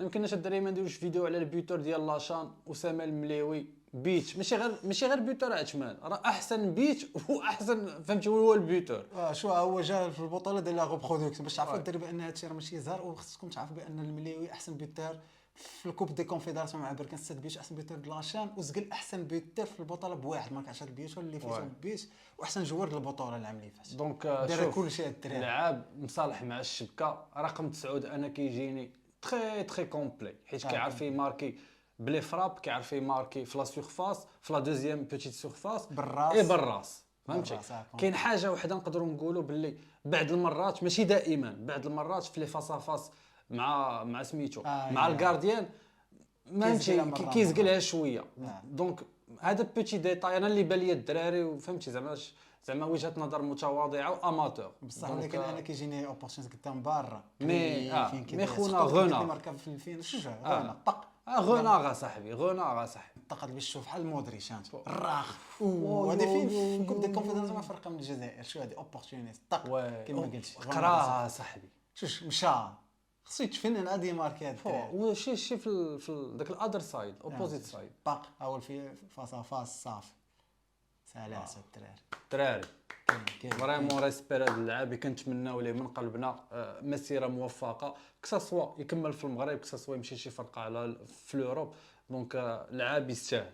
ما يمكنناش الدراري ما نديروش فيديو على البيوتور ديال لاشان اسامه المليوي بيت، ماشي غير بيوتور عثمان، راه احسن بيت واحسن فهمتي هو البيوتور. شو هو جا في البطوله ديال لا ريبرودكسيون باش تعرفوا الدراري بان هادشي راه ماشي هزار، وخصكم تعرفوا بان المليوي احسن بيوتور في الكوب دي كونفدراسيون مع بركان 6 بيوت، احسن بيوتور د لاشان، وزقل احسن بيوتور في البطوله بواحد ما كانش هاد البيوتور اللي فاتوا بيت، واحسن جوار د البطوله العام اللي فات. دونك دار شوف كلشي هاد الدراري. لعاب مصالح مع الشبكه. رقم 9 انا كيجيني تري كومبلي، حيت كيعرف يماركي بلي فراب، كيعرف يماركي في لا سورفاس، في لا دوزيام بوتيت سورفاس بالراس. اي بالراس، فهمتي. بالراس، كاين حاجه وحده نقدروا نقولوا باللي بعض المرات ماشي دائما، بعض المرات في لي فاس فاس مع سميتو مع الكارديان كيزقلها ماشي مرة كيزقلها مرة. شويه. دونك هذا بوتي ديتاي انا اللي بان لي الدراري، وفهمتي زعما وجهه نظر متواضعه واماتور. بصح ولكن انا كيجيني اوبورتونيتي قدام برا مي خونا غونا ماركا في الفين شجع غونا طق غوناغا صاحبي، غوناغا صاحبي طقت باش تشوف بحال مودريتش انت الراخ. وهذه فين في كوب دي كونفدراسيون مع فرقه من الجزائر، شو هذه اوبورتونيتي طق كما قلتي قراها صاحبي. شوف مشى خصو يتفنن غادي ماركي هاد الدراري. وشي في داك الادر سايد اوبوزيت سايد طق اول في فاس فاس صافي سلاسه الدراري. فريمون ريسبير هذا اللاعب، كنتمناو ليه من قلبنا مسيره موفقه، كسا يكمل في المغرب، كسا يمشي شي فرقه على في الاوروب. دونك لاعب يستاهل.